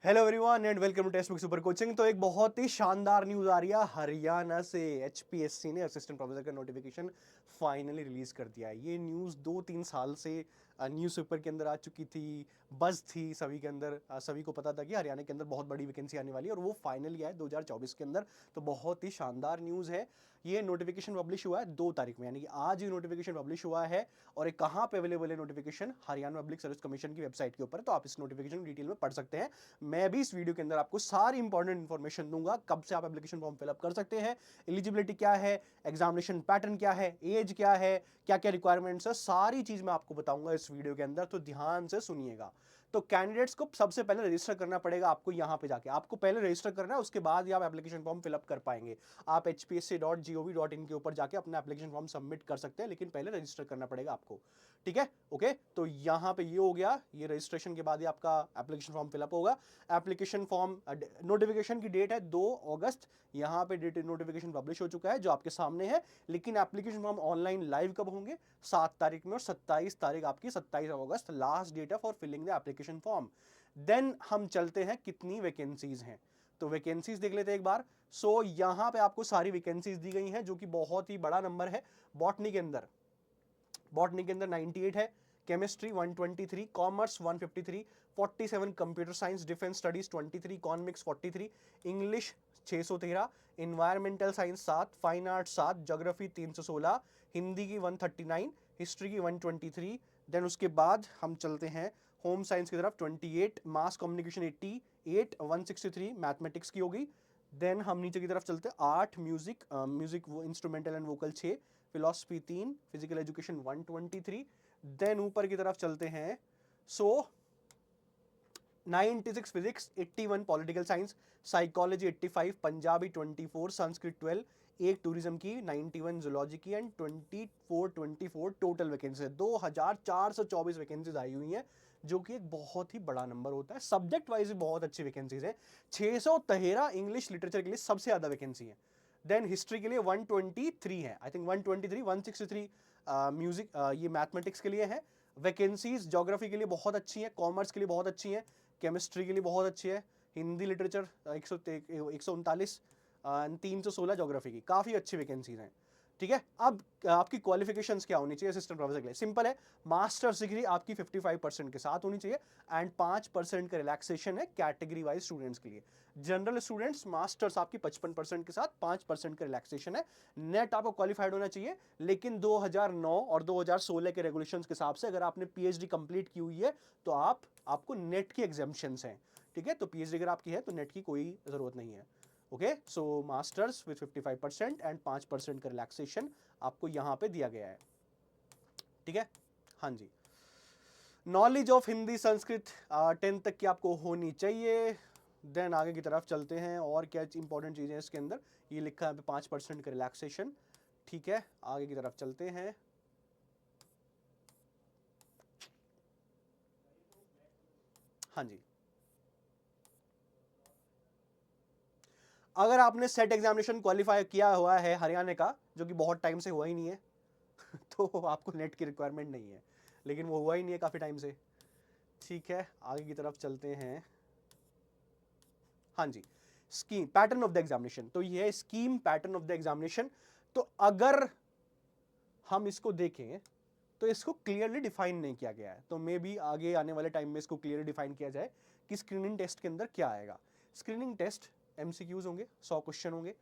Hello everyone and welcome to textbook super coaching. तो एक बहुत ही शानदार न्यूज आ रही है, हरियाणा से एचपीएससी ने असिस्टेंट प्रोफेसर का नोटिफिकेशन फाइनली रिलीज कर दिया है। ये न्यूज़ 2-3 साल से न्यूज़पेपर के अंदर आ चुकी थी, बज़ थी सभी के अंदर। सभी को पता था कि हरियाणा के अंदर बहुत बड़ी वैकेंसी आने वाली है और वो फाइनली आया 2024 के अंदर। तो बहुत ही शानदार न्यूज़ है। ये नोटिफिकेशन पब्लिश हुआ है 2 तारीख में, यानी कि आज ही नोटिफिकेशन पब्लिश हुआ है। और ये कहाँ पे अवेलेबल है notification? Haryana public service commission की वेबसाइट के ऊपर, तो आप इस नोटिफिकेशन डिटेल में पढ़ सकते हैं। मैं भी इस वीडियो के अंदर आपको सारी इंपॉर्टेंट इंफॉर्मेशन दूंगा, कब से आप एप्लीकेशन फॉर्म फिलअप कर सकते हैं, एलिजिबिलिटी क्या है, एग्जामिनेशन पैटर्न क्या है, एज क्या है, क्या क्या रिक्वायरमेंट्स है, सारी चीज मैं आपको बताऊंगा इस वीडियो के अंदर। तो ध्यान से सुनिएगा। तो कैंडिडेट्स को सबसे पहले रजिस्टर करना पड़ेगा आपको। यहां पे जाके आपको पहले रजिस्टर करना है, उसके बाद ही आप एप्लीकेशन फॉर्म फिलअप कर पाएंगे। आप hpsc.gov.in के ऊपर जाके अपना एप्लीकेशन फॉर्म सबमिट कर सकते हैं, लेकिन पहले रजिस्टर करना पड़ेगा आपको। ठीक है, ओके। तो यहां पे ये हो गया, ये रजिस्ट्रेशन के बाद ही आपका एप्लीकेशन फॉर्म फिलअप होगा। एप्लीकेशन फॉर्म नोटिफिकेशन की डेट है 2 अगस्त। यहां पे डेट नोटिफिकेशन पब्लिश हो चुका है जो आपके सामने है। लेकिन एप्लीकेशन फॉर्म ऑनलाइन लाइव कब होंगे? 7 तारीख में, और 27 तारीख आपकी 27 अगस्त लास्ट डेट है for filling the application form. Then हम चलते हैं कितनी वैकेंसीज हैं, तो वैकेंसीज देख लेते हैं एक बार। सो यहां पे आपको सारी वैकेंसीज दी गई हैं, जो कि बहुत ही बड़ा नंबर है। बॉटनी के अंदर 98 है, chemistry 123, commerce 153, 47 computer science, defence studies 23, economics 43, English 613, environmental science 7, fine arts 7, geography 316, Hindi की 139, हिस्ट्री की 123। देन उसके बाद हम चलते हैं होम साइंस की तरफ, 28, मास कम्युनिकेशन 88, 163 मैथमेटिक्स की होगी। देन हम नीचे की तरफ चलते हैं, 8 music instrumental and vocal 6, philosophy 3, physical education 123। Then ऊपर की तरफ चलते हैं, so 96 physics, 81 political science, psychology 85, Punjabi 24, Sanskrit 12, एक टूरिज्म की 91, जूलॉजी की, एंड 24 टोटल वैकेंसी 2424 वैकेंसीज आई हुई हैं, जो कि एक बहुत ही बड़ा नंबर होता है। सब्जेक्ट वाइज भी बहुत अच्छी वैकेंसीज है। 613 इंग्लिश लिटरेचर के लिए सबसे ज्यादा वैकेंसी है। देन हिस्ट्री के लिए 123 है, आई थिंक 123, 163 म्यूजिक, ये मैथमेटिक्स के लिए है। वैकेंसीज ज्योग्राफी के लिए बहुत अच्छी है, कॉमर्स के लिए बहुत अच्छी है, केमिस्ट्री के लिए बहुत अच्छी है, हिंदी लिटरेचर 139, 316 ज्योग्राफी की, काफ़ी अच्छी वैकेंसीज हैं। ठीक है, अब आपकी क्वालिफिकेशंस क्या होनी चाहिए असिस्टेंट प्रोफेसर के लिए? सिंपल है, मास्टर्स डिग्री आपकी 55% के साथ होनी चाहिए, एंड 5% का रिलैक्सेशन है कैटेगरी वाइज स्टूडेंट्स के लिए। जनरल स्टूडेंट्स मास्टर्स आपकी 55% के साथ 5% का रिलैक्सेशन है। नेट आपको क्वालिफाइड होना चाहिए, लेकिन 2009 और 2016 के रेगुलेशंस के हिसाब से अगर आपने पीएचडी कंप्लीट की हुई है तो आपको नेट की एग्जाम्पशंस हैं। ठीक है, तो पीएचडी अगर आपकी है तो नेट की कोई जरूरत नहीं है। Okay, so masters with 55% and 5% का रिलैक्सेशन आपको यहां पे दिया गया है। ठीक है, हाँ जी। नॉलेज ऑफ हिंदी संस्कृत 10 तक की आपको होनी चाहिए। देन आगे की तरफ चलते हैं, और क्या इंपॉर्टेंट चीजें हैं इसके अंदर, ये लिखा है 5% का रिलैक्सेशन। ठीक है, आगे की तरफ चलते हैं। हाँ जी, अगर आपने सेट एग्जामिनेशन क्वालिफाई किया हुआ है हरियाणा का, जो कि बहुत टाइम से हुआ ही नहीं है तो आपको नेट की रिक्वायरमेंट नहीं है, लेकिन वो हुआ ही नहीं है काफ़ी टाइम से। ठीक है, आगे की तरफ चलते हैं। हाँ जी, scheme pattern of the examination, तो ये है scheme pattern of the examination. तो अगर हम इसको देखें तो इसको क्लियरली डिफाइन नहीं किया गया है, तो मे बी आगे आने वाले टाइम में इसको क्लियरली डिफाइन किया जाए कि स्क्रीनिंग टेस्ट के अंदर क्या आएगा। स्क्रीनिंग टेस्ट एमसीक्यूज होंगे, 100 क्वेश्चन होंगे,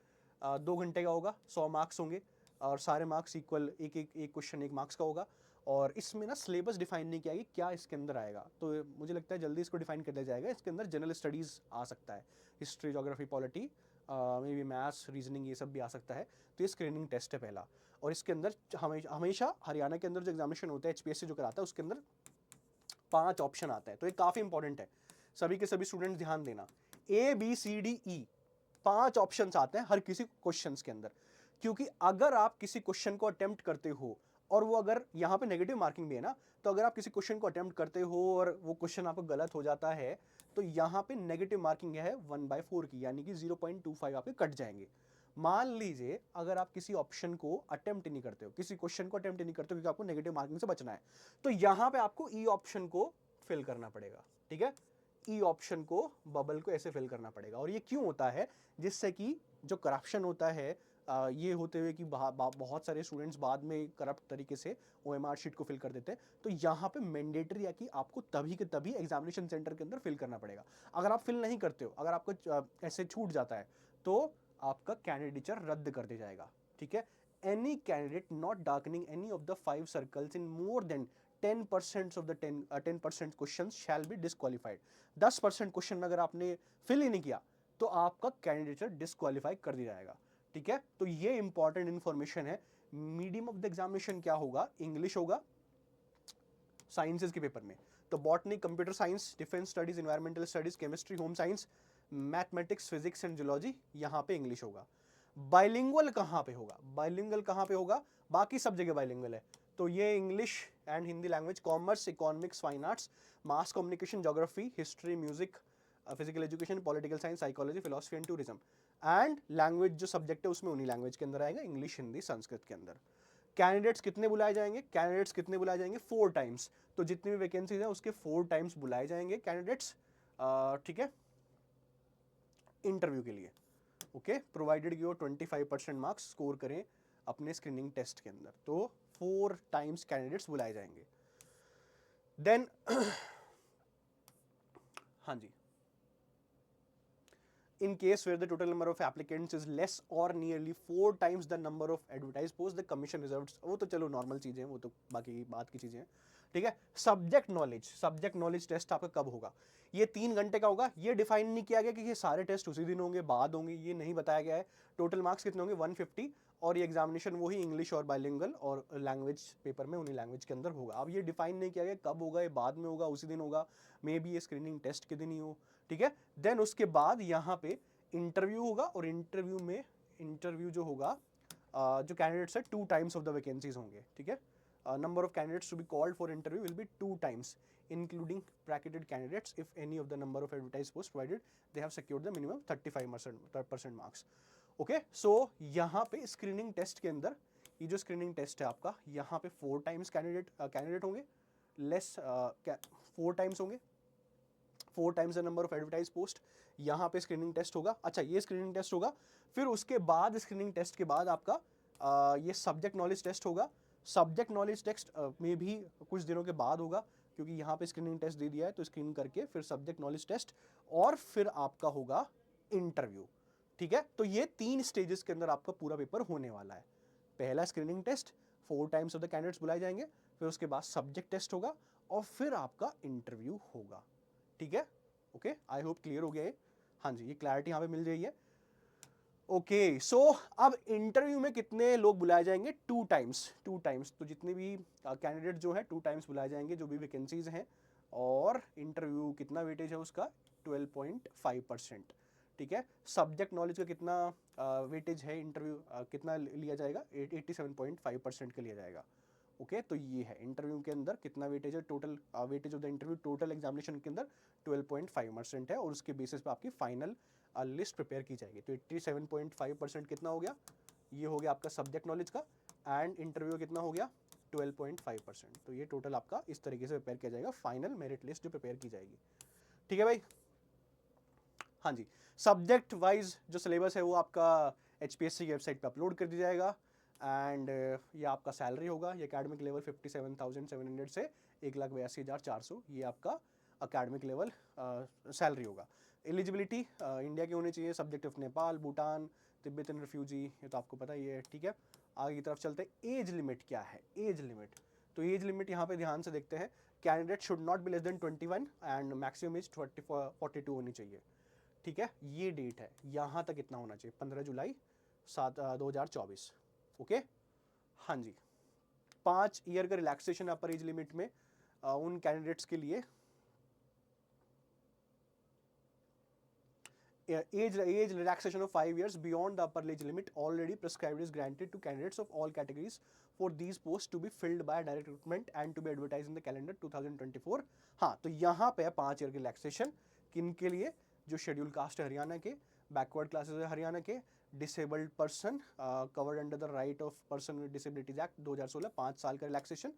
2 घंटे का होगा, 100 मार्क्स होंगे, और सारे मार्क्स इक्वल, एक क्वेश्चन 1 मार्क्स का होगा। और इसमें ना सिलेबस डिफाइन नहीं किया गया क्या इसके अंदर आएगा, तो मुझे लगता है जल्दी इसको डिफाइन कर दिया जाएगा। इसके अंदर जनरल स्टडीज़ आ सकता है, history, geography, polity, may be maths, reasoning, ये सब भी आ सकता है। तो ये स्क्रीनिंग टेस्ट है पहला। और इसके अंदर हमेशा हरियाणा के अंदर जो एग्जामिनेशन होता है एचपीएससी जो कराता है, उसके अंदर 5 ऑप्शन आता है, तो ये काफ़ी इंपॉर्टेंट है। सभी के सभी स्टूडेंट ध्यान देना, ABCDE 5 ऑप्शन आते हैं हर किसी क्वेश्चन के अंदर। क्योंकि अगर आप किसी क्वेश्चन को अटेम्प्ट करते हो, और वो अगर यहाँ पे नेगेटिव मार्किंग भी है ना, तो अगर आप किसी क्वेश्चन को अटेम्प्ट करते हो और वो क्वेश्चन आपको गलत हो जाता है, तो यहाँ पे नेगेटिव मार्किंग है 1/4 की, यानी कि 0.25 आपके कट जाएंगे। मान लीजिए अगर आप किसी ऑप्शन को अटेम्प्ट नहीं करते हो, किसी क्वेश्चन को अटेम्प्ट नहीं करते हो, क्योंकि आपको नेगेटिव मार्किंग से बचना है, तो यहां पे आपको ई ऑप्शन को फिल करना पड़ेगा। ठीक है, ई ऑप्शन को, बबल को ऐसे फिल करना पड़ेगा। और ये क्यों होता है? जिससे कि जो करप्शन होता है ये होते हुए कि बहुत सारे स्टूडेंट्स बाद में करप्ट तरीके से OMR शीट को फिल कर देते हैं, तो यहाँ पे मैंडेटरी है कि आपको तभी के तभी एग्जामिनेशन सेंटर के अंदर फिल करना पड़ेगा। अगर आप फिल नहीं करते हो, अगर आपको ऐसे छूट जाता है, तो आपका कैंडिडेचर रद्द कर दिया जाएगा। ठीक है, any candidate not darkening any of the 5 circles in more than 10% of the 10% question shall be disqualified. 10% question अगर आपने फिल ही नहीं किया तो आपका कैंडिडेचर डिस्क्वालीफाई कर दिया जाएगा। ठीक है, तो ये इंपॉर्टेंट इंफॉर्मेशन है। मीडियम ऑफ द एग्जामिनेशन क्या होगा? इंग्लिश होगा साइंसेस के पेपर में। तो botany, computer science, defence studies, environmental studies, chemistry, home science, mathematics, physics and geology, यहाँ पे इंग्लिश होगा। बाइलिंगुअल कहाँ पे होगा? बाइलिंगुअल कहाँ पे होगा? बाकी सब जगह बाइलिंगुअल है। तो ये English and Hindi language, commerce, economics, fine arts, mass communication, geography, history, music, physical education, political science, psychology, philosophy and tourism. And language जो सब्जेक्ट है उसमें उन्हीं लैंग्वेज के अंदर आएगा, इंग्लिश, हिंदी, संस्कृत के अंदर। कैंडिडेट्स कितने बुलाए जाएंगे? कैंडिडेट्स कितने बुलाए जाएंगे? 4 टाइम्स। तो जितनी भी वैकेंसीज है उसके 4 टाइम्स बुलाए जाएंगे कैंडिडेट्स। ठीक है, इंटरव्यू के लिए। ओके, प्रोवाइडेड कि वो 25% मार्क्स स्कोर करें अपने स्क्रीनिंग टेस्ट के अंदर, तो 4 टाइम्स कैंडिडेट्स बुलाए जाएंगे। देन हाँ जी, in case where the total number of applicants is less or nearly 4 times the number of advertised posts, the commission reserves। वो तो चलो नॉर्मल चीजें हैं, वो तो बाकी बात की चीजें हैं। ठीक है, सब्जेक्ट नॉलेज टेस्ट आपका कब होगा? ये 3 घंटे का होगा। ये डिफाइन नहीं किया गया कि ये सारे टेस्ट उसी दिन होंगे, बाद होंगे, ये नहीं बताया गया है। टोटल मार्क्स कितने होंगे? 150। और ये एग्जामिनेशन वही इंग्लिश और बाइलिंगुअल और लैंग्वेज पेपर में उन्हीं लैंग्वेज के अंदर होगा। अब ये डिफाइन नहीं किया गया कब होगा, ये बाद में होगा, उसी दिन होगा, मे बी ये स्क्रीनिंग टेस्ट के दिन ही हो। ठीक है, देन उसके बाद यहाँ पे इंटरव्यू होगा। और इंटरव्यू जो होगा, जो कैंडिडेट्स है 2 टाइम्स ऑफ द वैकेंसीज होंगे। ठीक है, number of candidates to be called for interview will be 2 times, including bracketed candidates if any of the number of advertised posts provided they have secured the minimum 35% marks। Okay, सो यहाँ पे screening test के अंदर, ये जो screening test है आपका, यहाँ पे 4 टाइम्स कैंडिडेट होंगे, लेस 4 टाइम्स होंगे, 4 times the number of advertise post. यहाँ पे स्क्रीनिंग टेस्ट होगा। अच्छा, ये स्क्रीनिंग टेस्ट होगा, फिर उसके बाद स्क्रीनिंग टेस्ट के बाद आपका ये सब्जेक्ट नॉलेज टेस्ट होगा। सब्जेक्ट नॉलेज टेस्ट में भी कुछ दिनों के बाद होगा, क्योंकि यहाँ पे स्क्रीनिंग टेस्ट दे दिया है, तो स्क्रीन करके फिर सब्जेक्ट नॉलेज टेस्ट, और फिर आपका होगा इंटरव्यू। ठीक है, तो ये 3 स्टेजेस के अंदर आपका पूरा पेपर होने वाला है। पहला screening test, 4 times of the candidates बुलाए जाएंगे, फिर उसके बाद सब्जेक्ट टेस्ट होगा, और फिर आपका इंटरव्यू होगा। ठीक है, ओके, आई होप क्लियर हो गया है। हाँ जी, ये क्लैरिटी यहाँ पे मिल रही है। ओके, सो अब इंटरव्यू में कितने लोग बुलाए जाएंगे? 2 टाइम्स। तो जितने भी कैंडिडेट जो है 2 टाइम्स बुलाए जाएंगे, जो भी वैकेंसीज हैं। और इंटरव्यू कितना वेटेज है उसका? 12.5%। ठीक है, सब्जेक्ट नॉलेज का कितना वेटेज है? इंटरव्यू कितना लिया जाएगा? 87.5% का लिया जाएगा। ओके, तो ये है इंटरव्यू के अंदर कितना वेटेज है। Total weightage of the interview total examination के अंदर 12.5% है, और उसके बेसिस पे आपकी फाइनल लिस्ट प्रिपेयर की जाएगी। तो 87.5% कितना हो गया? ये हो गया आपका सब्जेक्ट नॉलेज का, एंड इंटरव्यू कितना हो गया? 12.5%। तो ये टोटल आपका इस तरीके से प्रिपेयर किया जाएगा, फाइनल मेरिट लिस्ट जो प्रिपेयर की जाएगी। ठीक है भाई? हाँ जी, सब्जेक्ट वाइज जो सिलेबस है वो आपका HPSC की वेबसाइट पे अपलोड कर दिया जाएगा। एंड ये आपका सैलरी होगा, ये एकेडमिक लेवल 57,700 से 1,82,400, ये आपका एकेडमिक लेवल सैलरी होगा। एलिजिबिलिटी इंडिया के होने चाहिए, subject of Nepal, Bhutan, Tibetan refugee, ये तो आपको पता ही है। ठीक है, आगे की तरफ चलते हैं। एज लिमिट क्या है? एज लिमिट, तो एज लिमिट यहाँ पे ध्यान से देखते हैं। Candidate should not be less than 21 and maximum age 42 होनी चाहिए। ठीक है, ये डेट है, यहाँ तक इतना होना चाहिए, 15 जुलाई 2024। ओके, हाँ जी, 5 ईयर का रिलैक्सेशन अपर एज लिमिट में उन कैंडिडेट्स के लिए। Age relaxation of 5 years beyond the upper age limit already prescribed is granted to candidates of all categories for these posts to be filled by direct recruitment and to be advertised in the calendar 2024। हाँ, तो यहाँ पे 5 year की relaxation किन के लिए? जो schedule caste है हरियाणा के, बैकवर्ड क्लासेस है हरियाणा के, disabled person covered under the right of person with disabilities act 2016, 5 साल का रिलैक्सेशन।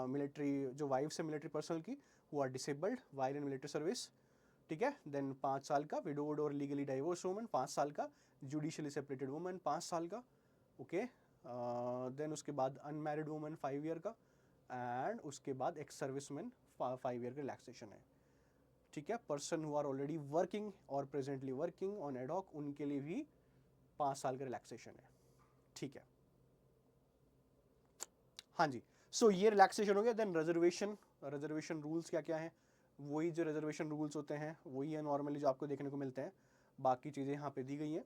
मिलिट्री जो वाइफ्स है मिलिट्री पर्सनल की, who are disabled while in military service. ठीक है। देन 5 साल का विडोड और लीगली डाइवोर्स वुमन 5 साल का, जुडिशियली सेपरेटेड वुमन 5 साल का, ओके। देन उसके बाद अनमैरिड वुमन 5 ईयर का, एंड उसके बाद एक्स सर्विसमैन 5 ईयर का रिलैक्सेशन है, ठीक है। Person who are already working और प्रेजेंटली वर्किंग ऑन एडॉक उनके लिए भी 5 साल का रिलैक्सेशन है, ठीक है। हाँ जी, सो ये रिलैक्सेशन हो गया। देन रिजर्वेशन रूल्स क्या क्या हैं, वही जो रिजर्वेशन रूल्स होते हैं वही है नॉर्मली जो आपको देखने को मिलते हैं, बाकी चीज़ें यहाँ पे दी गई हैं।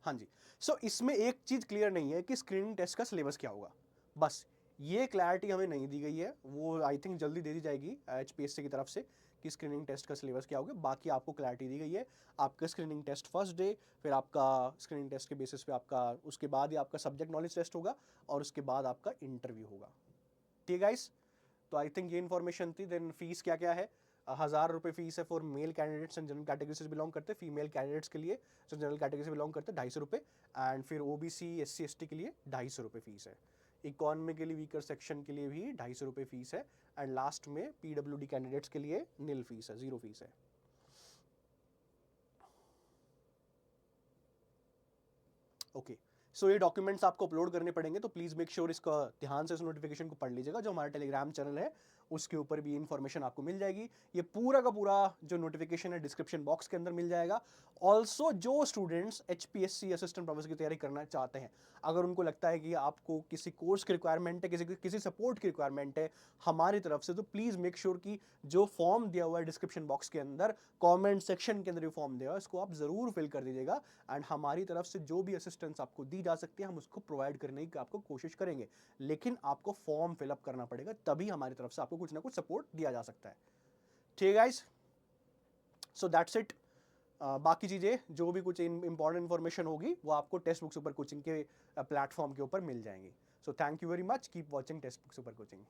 हाँ जी, सो इसमें एक चीज़ क्लियर नहीं है कि स्क्रीनिंग टेस्ट का सिलेबस क्या होगा, बस ये क्लैरिटी हमें नहीं दी गई है, वो आई थिंक जल्दी दे दी जाएगी HPSC की तरफ से कि स्क्रीनिंग टेस्ट का सिलेबस क्या होगा। बाकी आपको क्लैरिटी दी गई है, आपका स्क्रीनिंग टेस्ट फर्स्ट डे, फिर आपका स्क्रीनिंग टेस्ट के बेसिस पे आपका उसके बाद ही आपका सब्जेक्ट नॉलेज टेस्ट होगा और उसके बाद आपका इंटरव्यू होगा, ठीक है गाइस। तो आई थिंक ये इन्फॉर्मेशन थी। देन फीस क्या क्या है, 1000 रुपये फीस है for male candidates and general category से बिलोंग करते हैं, फीमेल कैंडिडेट्स के लिए जो जनरल कैटेगरी से बिलोंग करते हैं 250 रुपये, एंड फिर OBC SC ST के लिए 250 रुपये फीस है, इकॉनमी के लिए वीकर सेक्शन के लिए भी 250 रुपये फीस है, एंड लास्ट में PWD कैंडिडेट्स के लिए नील फीस है, 0 फीस है, ओके। सो ये डॉक्यूमेंट्स आपको अपलोड करने पड़ेंगे, तो प्लीज़ मेक श्योर इसका ध्यान से इस नोटिफिकेशन को पढ़ लीजिएगा। जो हमारा टेलीग्राम चैनल है उसके ऊपर भी इन्फॉर्मेशन आपको मिल जाएगी, ये पूरा का पूरा जो नोटिफिकेशन है डिस्क्रिप्शन बॉक्स के अंदर मिल जाएगा। ऑल्सो जो स्टूडेंट्स HPSC असिस्टेंट प्रोफेसर की तैयारी करना चाहते हैं, अगर उनको लगता है कि आपको किसी कोर्स की रिक्वायरमेंट है, किसी सपोर्ट की रिक्वायरमेंट है हमारी तरफ से, तो प्लीज़ मेक श्योर कि जो फॉर्म दिया हुआ है डिस्क्रिप्शन बॉक्स के अंदर, कॉमेंट सेक्शन के अंदर जो फॉर्म दिया हुआ है इसको आप ज़रूर फिल कर दीजिएगा, एंड हमारी तरफ से जो भी असिस्टेंस आपको दी जा सकती है हम उसको प्रोवाइड करने की आपको कोशिश करेंगे, लेकिन आपको फॉर्म फिलअप करना पड़ेगा, तभी हमारी तरफ से आपको कुछ ना कुछ सपोर्ट दिया जा सकता है, ठीक है गाइस। So that's it. बाकी चीज़ें जो भी कुछ इंपॉर्टेंट इन्फॉर्मेशन होगी वो आपको टेक्स्ट बुक सुपर कोचिंग के प्लेटफॉर्म के ऊपर मिल जाएंगी। So thank you very much, keep watching text book super coaching.